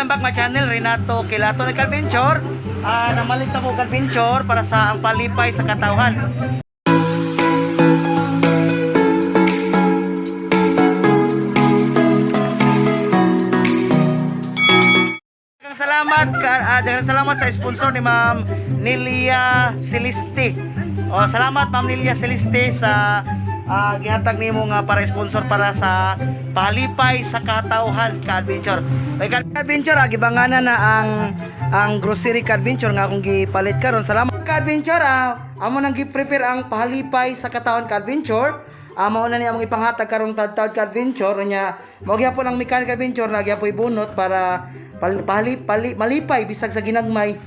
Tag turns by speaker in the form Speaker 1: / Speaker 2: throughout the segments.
Speaker 1: welcome back my channel, Renato Kilato ng Adventure. Namalit na po Adventure para sa ang palipay sa katawhan. Daghang salamat sa sponsor ni Ma'am Nelia Celeste. Salamat Ma'am Nelia Celeste sa gihatag nimo nga para sponsor para sa palipay sa katawhan ka-adventure. Kay ka-adventure gibanganan na ang grocery ka-adventure nga akong gipalit karon. Salamat ka-adventure. Amo nang gi-prepare ang palipay sa katawhan ka-adventure. Mao na ni among ipanghatag karong taud-taud ka-adventure nya. Mao gyapon ang mechanic adventure na gyapoy bunot para malipay bisag sa ginagmay.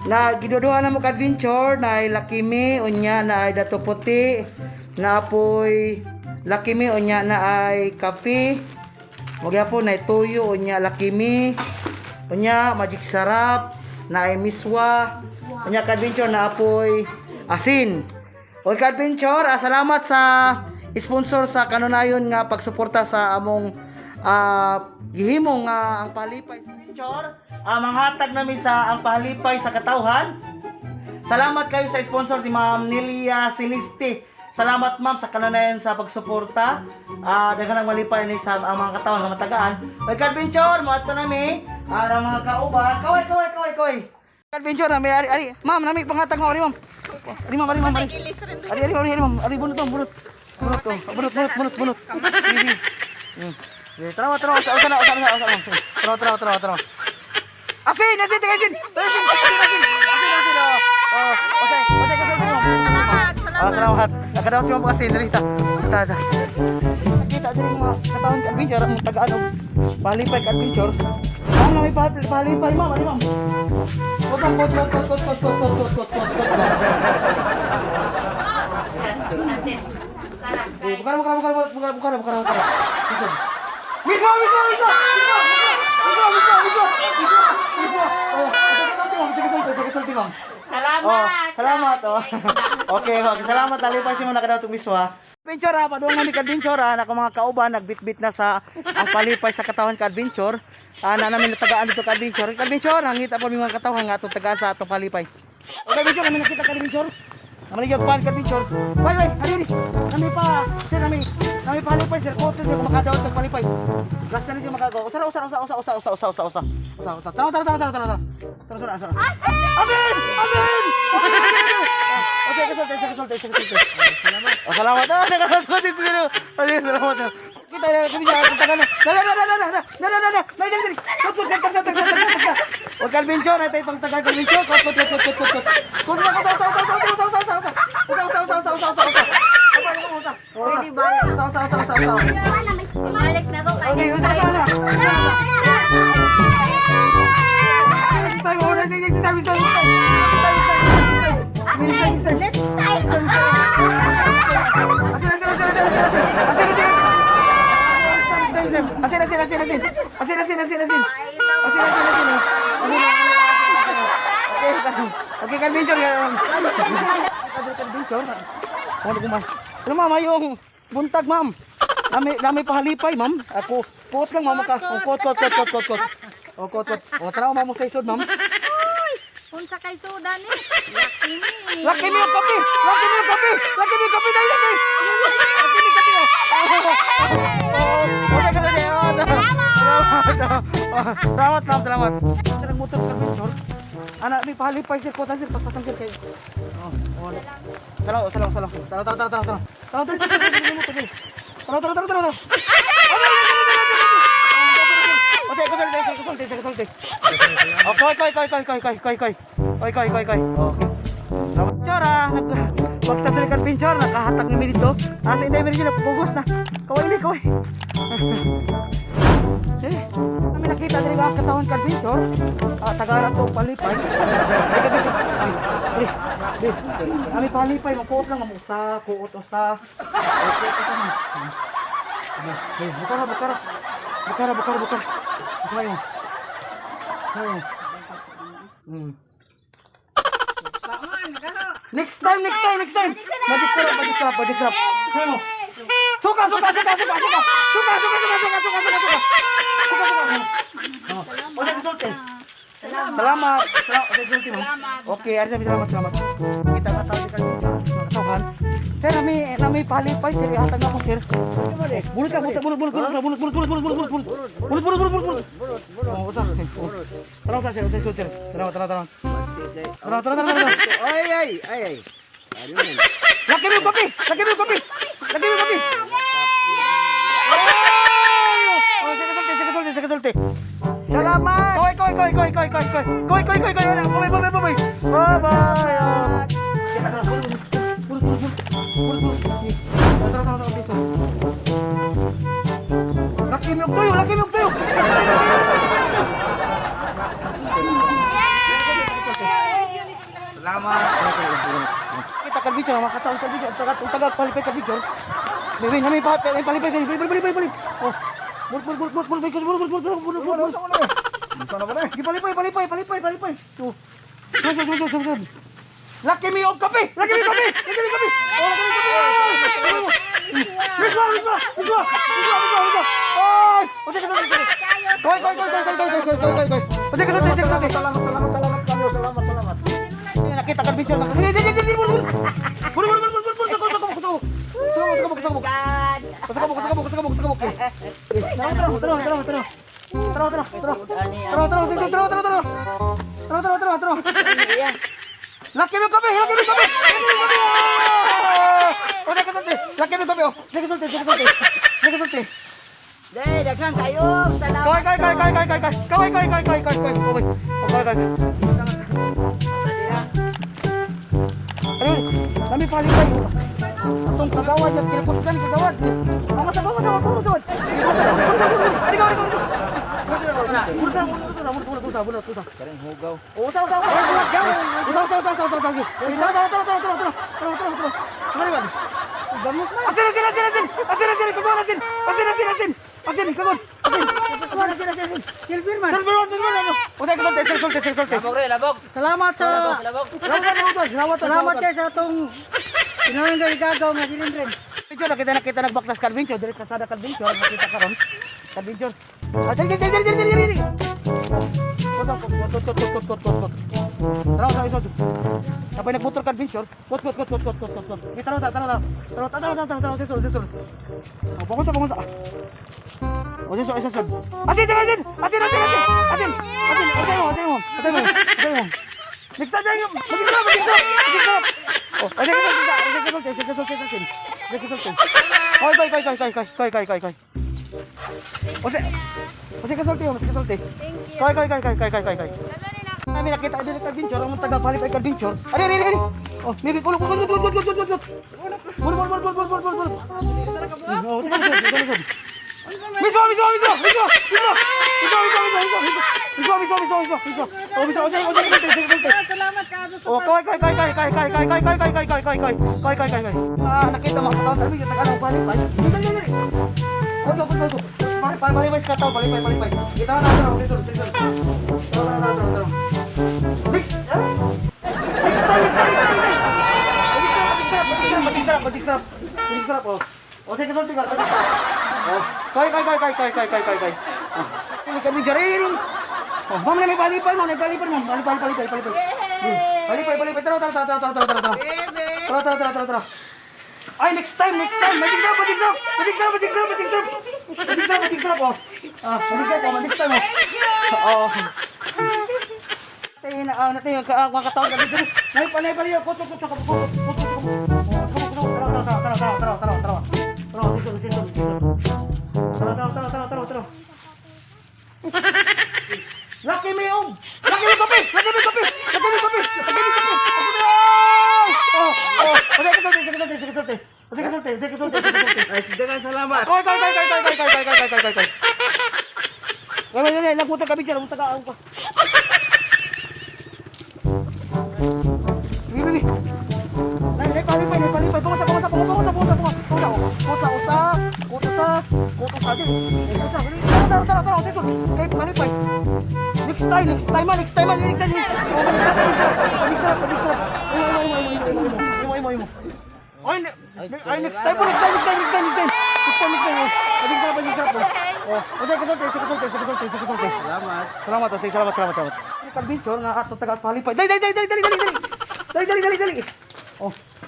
Speaker 1: Na giduduhan na mo ka-adventure na ay Lakimi unya na ay Dato Puti na apoy Lakimi unya na ay kape. Magyapon na ay tuyo unya Lakimi unya Magic Sarap na ay Miswa unya ka-adventure na apoy asin. O ka-adventure, salamat sa sponsor sa kanunayon nga pagsuporta sa among gihimong ang palipay sa adventure. Manghatag namin sa ang palipay sa katawhan. Salamat kayo sa sponsor si Ma'am Nelia Celeste. Salamat ma'am sa kanunayon sa pagsuporta. Daghang malipay ni sa mga katawhan nga matagaan. O ka-adventure, mo ato nami ang mga kauban. Kaway. Adventure na may ari ma'am nami panghatag mo ari ma'am. Ari ma'am. Ari bunot. Tara. Asin. Salamat. Nakadaw si ma'am asin dali ta. Kita diri mga katawhan ka adventure ang taga-ano. Palipay ka adventure. Nami palipay ma'am, ari ma'am. Kot. Bukan. Bisa. Salamat. Okay, salamat talipay si mo nakadaw tong miswa. Adventure padung nami ka-adventure na mga kauban nagbitbit na sa ang palipay sa katawhan ka-adventure. Na namin natagaan dito ka-adventure. Ka-adventure nangita po mga katawhan nga atong tagaan sa atong palipay. Okay, adventure namin nakita ka-adventure. Naman nagpapal ka-adventure. Wait, halili. Nami palipay sir. Kote siya kung makadaot ng palipay. Gasta na siya makagawa. Usa. Tara. Asin! Okay, kasulti. Salamat. Salamat. Kita na kami sa tagan na. Huwag ka-adventure, ito yung pang-tagal ka-adventure.
Speaker 2: Pwede balik. Balik na ako kayo.
Speaker 1: Okay, ka-adventure. Ano ma'am, yung buntag ma'am. Nami pahalipay ma'am. Ako, kot lang ma'am ka. Kot. Tara ma'am mo sa isod ma'am.
Speaker 2: Unsa kay soda ni?
Speaker 1: Lakimi yung kape. Dali. Lakimi kape. Salamat ma'am, salamat. Sarang motor ka-adventure. Anak ni pahalipay sir, kotan sir, patpatang sir kayo. Salam. Tara. Koy. Chora, nagpagtas ni ka-adventure, nakahatak ni dito. Sa inday meron siya napugos na. Kaway. Kami nakita din ang katawhan ka-adventure. Tagara to palipay. Kami palipay, makuot lang usa. Bukara. Ayo. Next time. Magic sarap. Ayo. Suka. Suka. sulti. Salamat. Sulti mo. Okay, ari sabi salamat. Kita ka tayo kay Tawhan. Sir, nami palipay sir, hatag ako sir. Bulot ka, bulot. Tara sa sir, sir. Tara.
Speaker 3: Ay.
Speaker 1: Laki mo yung kape. Sige, sulti.
Speaker 3: Salamat.
Speaker 1: Koy. Bye-bye. Laki mo yung tuyo. Salamat. Kita kan video, makataon sa video. Tagal palipay ka video. May palipay. Oh. Bul. Palipay. Tuh. Laki mo yung kape. Oh, laki mo yung kape. Biswa. Oy, Koy. Salamat. Nakita kan video. Laki mo kami. Laki mo kami. Sige sulti.
Speaker 2: Deh, dagang kayo. Salamat.
Speaker 1: Koy. Ayun, kami palipay. Atong kagawad yung kinapusgan kagawad. Ang masabawad. Aligaw. Bulat.
Speaker 3: Kareng hugaw.
Speaker 1: Usaw.
Speaker 2: Bamus man.
Speaker 1: Asin, kagon.
Speaker 2: Silver man.
Speaker 1: Sulti.
Speaker 3: Labog.
Speaker 2: Salamat sa
Speaker 1: Salamat
Speaker 2: kayo sa atong pinangang igagaw nga silindrin.
Speaker 1: Video nakita nagbaklas Carvincio, dire kasada Carvincio, nakita karon. Carvincio. Dali. Kot. Tara sa iso. Kapay nagmotor Carvincio, kot. Tara. Bangon sa. Asin. Next time yung. Oh, asin. Koy. Oke kasulti. Koy. Kami nakita din ka Adventure, ang taga palipay ka Adventure. Ari. Oh, maybe pulo. Bul. Miso.
Speaker 2: Salamat ka sa
Speaker 1: Oh, koy. Ah, nakita mo ka tayo yung taga ng palipay. Dali. Palipay ka tao, palipay. Kita na dito. Tara. Next time. Balik sarap. Oh, sige kasulti ka. Oh, koy. Ini kami jaririn. Oh, ma'am na may palipay. Palipay. Palipay. Tara. Ay, next time. Matik sarap. Oh. Matik sarap. Oh. Natin yung mga katawag na dito. Palipay. Tara. Laki mo yung kape. Sige sulti.
Speaker 3: Ay, sidagan salamat.
Speaker 1: Koy. Wala, nagpunta kami dyan. Bibi. Nay, palipay. Pumunta. Tara. Kay palipay. Next time. Balik sarap. Ay, Ay, next time. Next time. Abing sarap, abing sarap. Oh, sige, kusulti.
Speaker 3: Salamat.
Speaker 1: Salamat. Kalbinchor, nga ato taga palipay. Dali.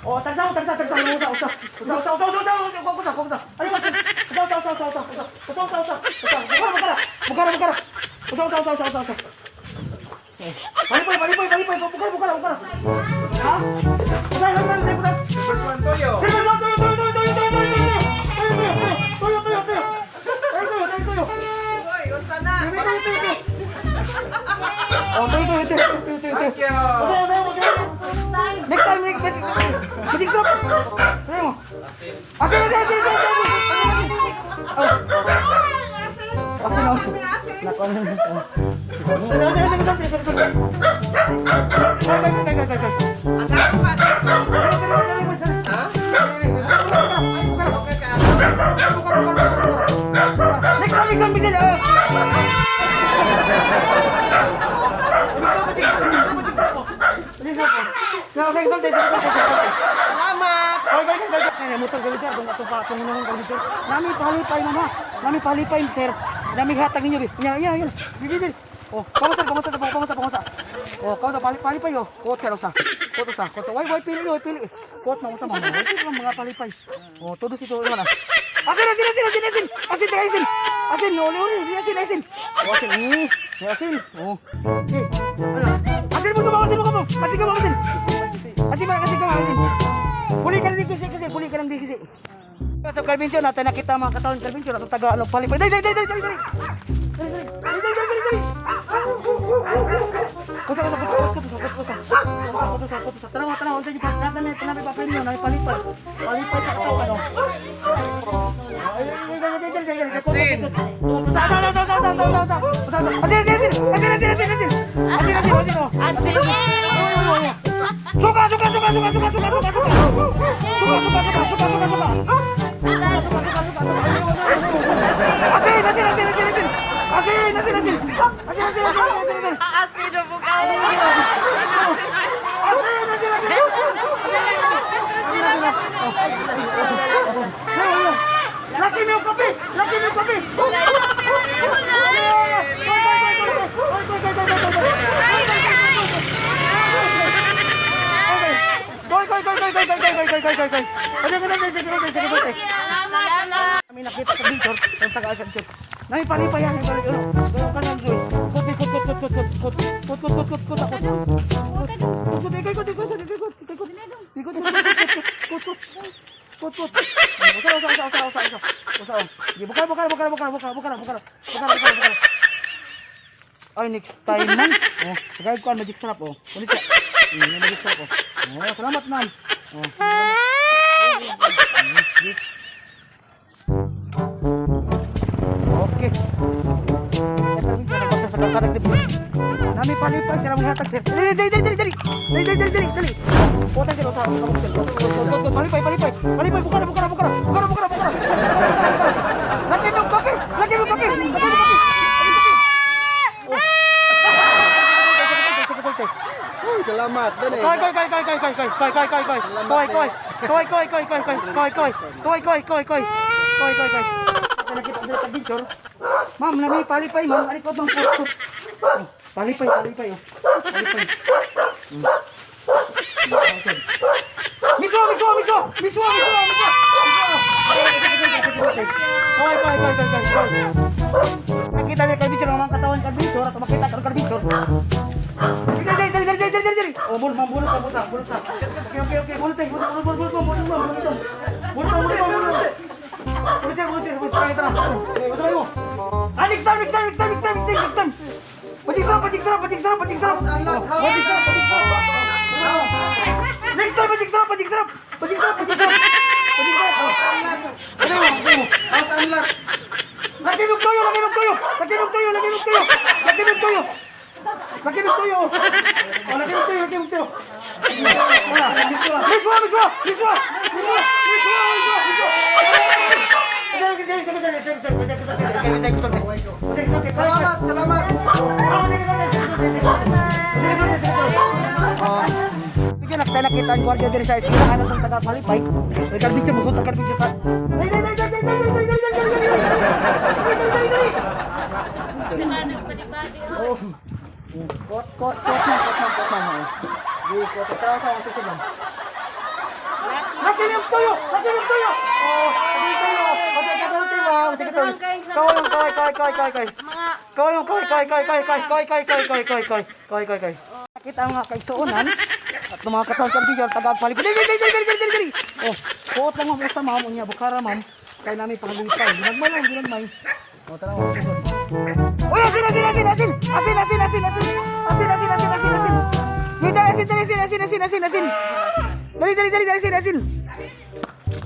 Speaker 1: Oh, tagsa. Usa. Ano ba? Usa. Usa. Palipay. Bukara. Ha? Usa.
Speaker 3: First one toyo.
Speaker 1: Oh, tuyo.
Speaker 3: Thank you.
Speaker 1: Next time. Bidik drop. Ayo mo. Asin. Next time bisil. Salamat. Motor galiter dong ato pa tungon galiter. Nami palipay sir. Nami hatag ninyo bi. Ya. Bibili. Oh, panguta. Oh, kau ta palipay yo. Kot sa. Wai pili. Kot mo sa mga. Ito mga palipay. Oh, todo ito mana. Asin. Asin, uli. Asin. Oh, asin. Oh. Asin mo. Asin. Puli ka lang di kasi. Sa Calvincio natin nakita mga katawan Calvincio na taga palipay. Dali. Kuta. Tanaw, unsa di pa natin pinabi pa premium na palipay. Palipay sa katawan. Asin. Suka. Laki mo kape. Kami nakita sa Victor, yung taga-asad ko. Nami palipay yan, yung kanang Joy. Bukara. Ay, next time man. Oh, sagay ko ang magic sarap oh. Kulit siya. Magic sarap oh. Oh, salamat ma'am. Oh. Okay. Nami palipay sila mga hatag sir. Dali. Puta sila sa palipay. Bukara. Laki mo kape.
Speaker 3: Salamat. Dali.
Speaker 1: Koy. Nakita ko sa picture. Ma'am, nami palipay ma'am. Alikod ng puto. Palipay oh. Palipay. Miso. Koy. Nakita niya kay picture ng mga katawan kay picture at makita ka kay picture. Dali. Oh, bulot sa. Okay. Bulot. Tara. Next time. Pajik sarap. Next time, pajik sarap.
Speaker 3: House unlock.
Speaker 1: Lagi mo toyo.
Speaker 3: Salamat.
Speaker 1: Bigyan tayo nakita ang gwardiya diri sa eskwela ano tong taga Palipay. May karbidyo mo suot karbidyo sa. Oh. Kot na. Di ko tatraw sa sa sudan. Nakin yung tuyo. Oh, hindi tuyo. Okay, kadulti mo. Sige to. Kau yung kay. Kita nga kay suonan at mga katawang karbidyo taga Palipay. Dali. Oh, suot lang mo sa ma'am unya bukara ma'am. Kay nami panglipay. Ginagmay. Oh, tara mo. Uy, asin. Dali, asin.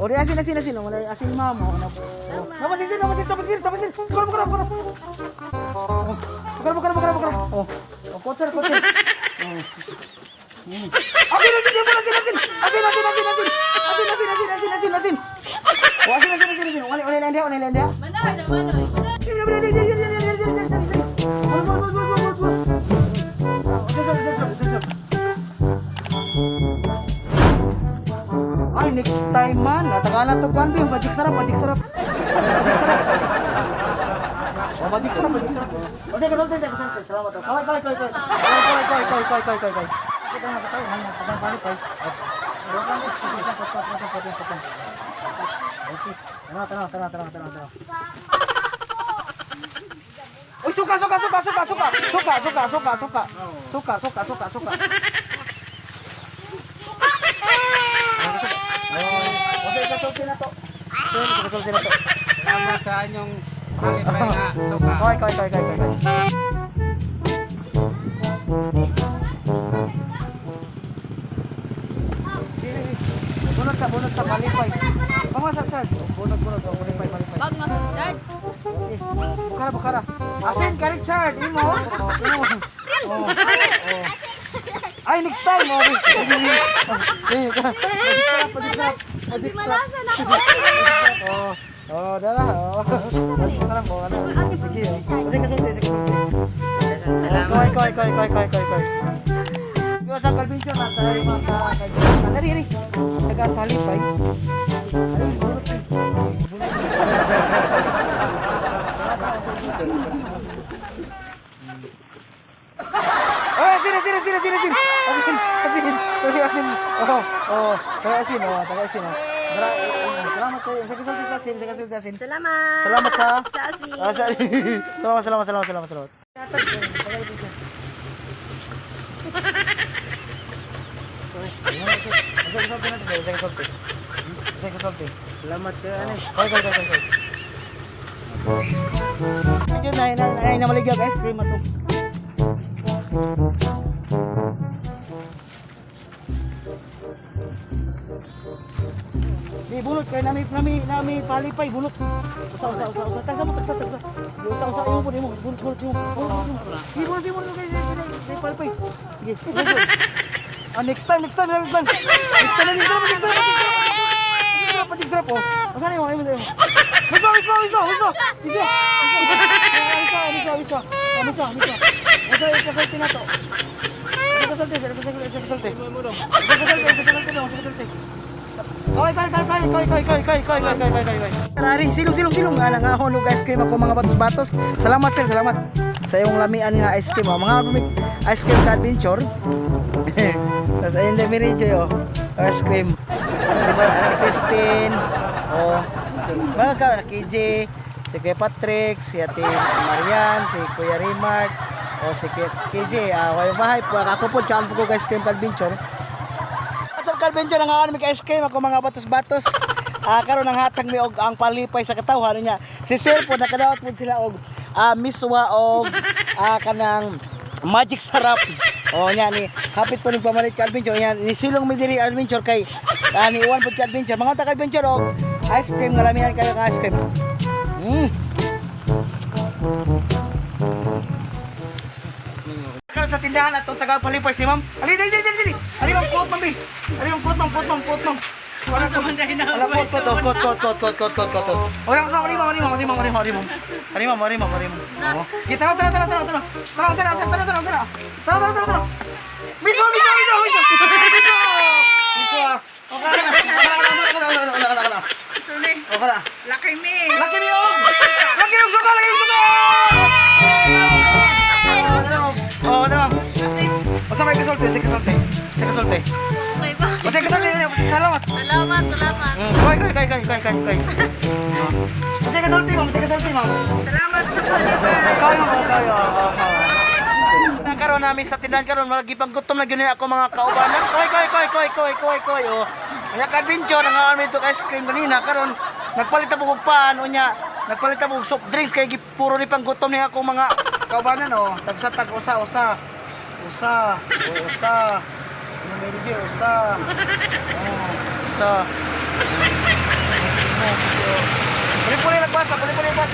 Speaker 1: Oh, di asin. Oh, wala asin mama. Napasin. Tapos. Bukara. Oh, kotor. Asin. Oh, asin. Wala dia. Ay, next time man. Natagalan to kan yung badik sarap. Oh, badik sarap. Oke, kalau tidak selamat. Kawai. Kita nak tahu hanya pasang Palipay. Tenang. Oh, suka. Okay, kasulti na to.
Speaker 3: Salamat sa inyong Palipay na suka.
Speaker 1: Kawai. Bunot sa Palipay. Pangasak. Bunot Palipay.
Speaker 2: Bag mo, Richard.
Speaker 1: Bukara. Asin ka Richard, imo. Oh. Ay, next time mo. Padik sarap. Oh, dala. Sarap mo. Sige. Sige. Koi. Yo sa karbidyo na tayo mga kaibigan. Dali. Taga Palipay. Ay, bunot. Oh, asin. Taga asin. Salamat kayo. Sa asin. Salamat sa
Speaker 2: asin.
Speaker 1: Salamat.
Speaker 3: Salamat kayo, ano.
Speaker 1: Medyo na maligya guys, cream ato. Di bunot kay nami Palipay bunot. Usa. Tagsa mo. Usa mo bunot mo. Di bunot kay Palipay. Sige. Next time. Next time. Patik sarap oh. Masana mo. Bisa. Ikasalti na to. Ikasalti. Karari, silong nga hono ice cream ako mga batos-batos. Salamat sir, salamat sa iyong lamian nga ice cream. Mga ice cream sa adventure. Tapos ayun din Mirijoy ice cream. Diba, Christine, mga ka, KJ, si Kuya Patrick, si Ate Marian, si Kuya Rimart, si KJ, kayo bahay po, ako po, tsaan po ko ice cream adventure. At sa adventure, nangawan may ice cream, ako mga batos-batos. Karon ang hatag mi og ang Palipay sa katawhan niya. Si Sir po nakadaot po sila og miswa og kanang magic sarap. Nya ni hapit po ning pamalit ka adventure nya ni silong mi diri adventure kay ni Juan po ka adventure. Mga ta adventure og ice cream nga lamihan kayo ng ice cream. Karon sa tindahan atong taga Palipay si Ma'am. Ali. Ali ma'am, quote ma'am. Ali ma'am, quote ma'am. Wala ko man dahil na. Wala kot. Wala ka mari ma'am. Kita tara. Miso. Kada.
Speaker 3: Laki me.
Speaker 1: Laki ni og. Laki og suka, laki og suka. Oh, dala. Basta may kasulti, sige kasulti. Sige kasulti.
Speaker 2: Okay ba?
Speaker 1: Basta kasulti. Salamat.
Speaker 2: Salamat, salamat.
Speaker 1: Kay. Basta kasulti, ma'am. Sige kasulti, ma'am.
Speaker 3: Salamat sa palibay.
Speaker 1: Kayo. Nakaroon namin sa tindahan karon magipang gutom na gyud ako mga kaubanan. Koy. Oh. Nya ka-adventure nga kami to ice cream kanina karon nagpalit ta og paan unya. Nagpalit ta og soft drinks kay puro ni pang gutom ni ako mga kaubanan oh. Tag usa. Ano may di usa. Puli nagbasa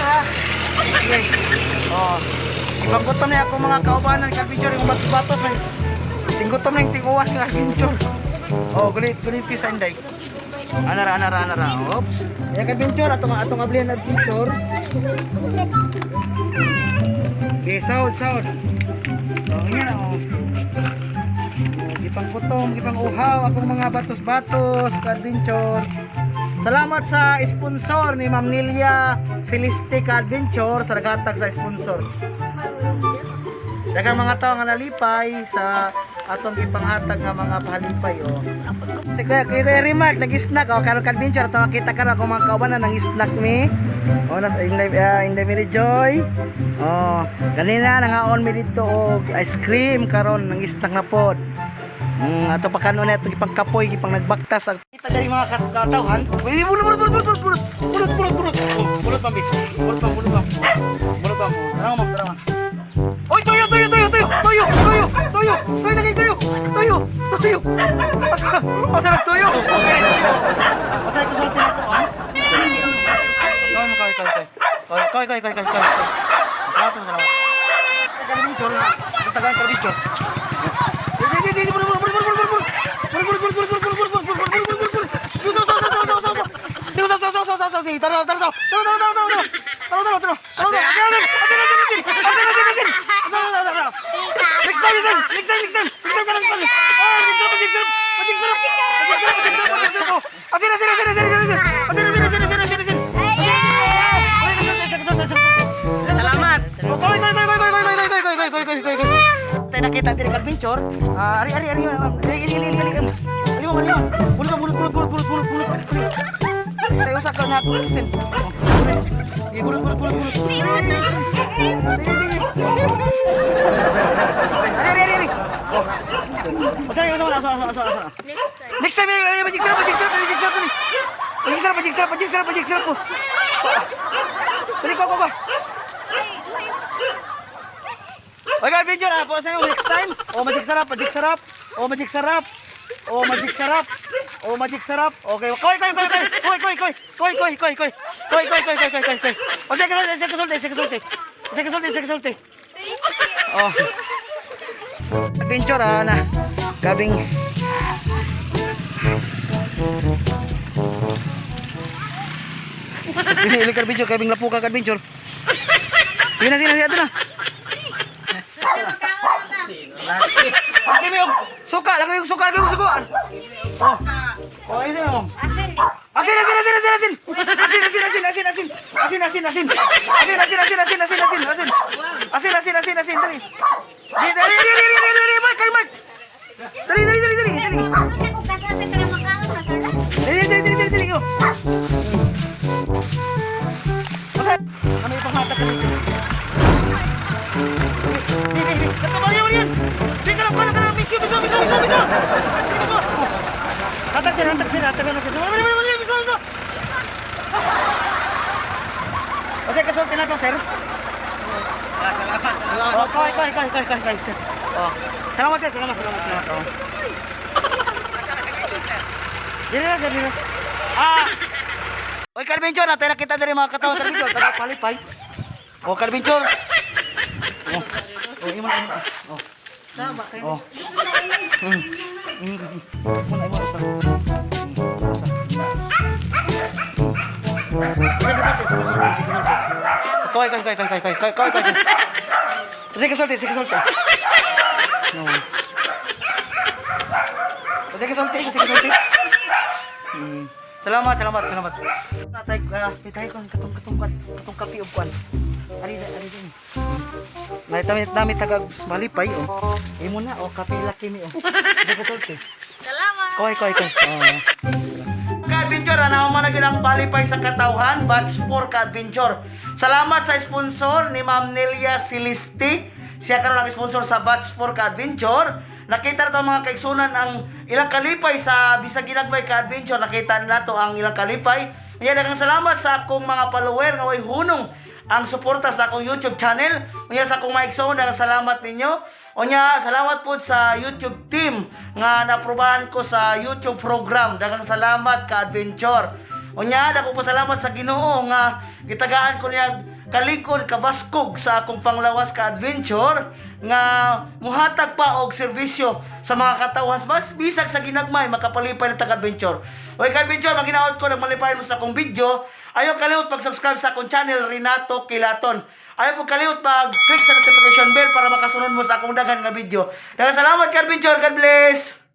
Speaker 1: ha. Okay. Oh. Ipanggutom na ako mga kaubanan ng adventure yung batos-batos na tinggutom na yung tinguwan ng adventure. Oh, gulit sa inday. Anara. Oops. Yung adventure, atong ablihan adventure. Okay, sound. Oh, yan oh. Ipanggutom, ipang-uhaw akong mga batos-batos ka adventure. Salamat sa sponsor ni Ma'am Nilia Celeste ka adventure sa naghatag sa sponsor. Daghang mga tao nga nalipay sa atong ipanghatag nga mga pahalipay oh. Si Kuya Rimark nag-snack oh karon adventure ato makita karon ako mga kaubanan nang snack mi. Oh nas in the Mary Joy. Oh, ganina nangaon mi dito og ice cream karon nang snack na pod. Ato pa kanon ato ipangkapoy ipang nagbaktas ang kita dari mga katawhan. Bulot. Bulot pambi. Tara. Oy, toyo. Asa na toyo? Asa ko sulti na ko, ha? Kay. Salamat. Kalbicor na. Tagaan kalbicor. Di. Salamat. Tayo nakita din adventure. Ari. Bulot. Tayo sa kanya ko Kristen. Bulot. Ari. Asa. Next time magic sarap po. Dali ko. Oke, adventure po sa next time. Magic sarap. Okay, koy. O sige kasulti. Oh. Adventure na. Gabing Ini adventure, gabing lapuka adventure. Sini ato na. Lagi mo suka. Oh, ini mo. Asin. Dali. Dali. Kami ipanghatak kami. Katabayo yan. Sige lang. Misyo. Hatak sir. Kasi kasulti na to, sir. Salamat. Oh, kay, sir. Oh. Salamat, sir. Salamat. Oh. Dili na. Oy, Carbenchor, natin nakita na rin mga katawan sa Carbenchor. Taga-palipay. Oh, Carbenchor. Oh, iman. Oh. Sama kayo. Oh. Koy. Sige kasulti. Sige kasulti. Salamat. Natay pitay ko katong kape ug kwan. Ari din. Nami tagag malipay oh. Imo na oh kape laki mi oh. Dagatolte.
Speaker 2: Salamat.
Speaker 1: Koy. Ka-adventure, ano man naging ang palipay sa katawhan, Batch 4 Ka-adventure. Salamat sa sponsor ni Ma'am Nelia Celeste. Siya karon ang sponsor sa Batch 4 Ka-adventure. Nakita nato mga kaigsunan ang ilang kalipay sa bisag ginagmay Ka-adventure. Nakita nato ang ilang kalipay. Kaya daghang salamat sa akong mga follower nga way hunong ang suporta sa akong YouTube channel. Kaya sa akong mga igsoon, daghang salamat ninyo. Onya, salamat po sa YouTube team nga naprobahan ko sa YouTube program. Daghang salamat Ka-adventure. Onya, dako po salamat sa Ginoo nga gitagaan ko niya kalikod kabaskog sa akong panglawas Ka-adventure nga muhatag pa og serbisyo sa mga katawhan mas bisag sa ginagmay makapalipay na Ka-adventure. Oy Ka-adventure, maginaot ko nagmalipay mo sa akong video. Ayaw kalimot pag-subscribe sa akong channel Renato Kilaton. Ayaw po kalimot pag-click sa notification bell para makasunod mo sa akong daghan nga video. Daghang salamat Ka-adventure. God bless.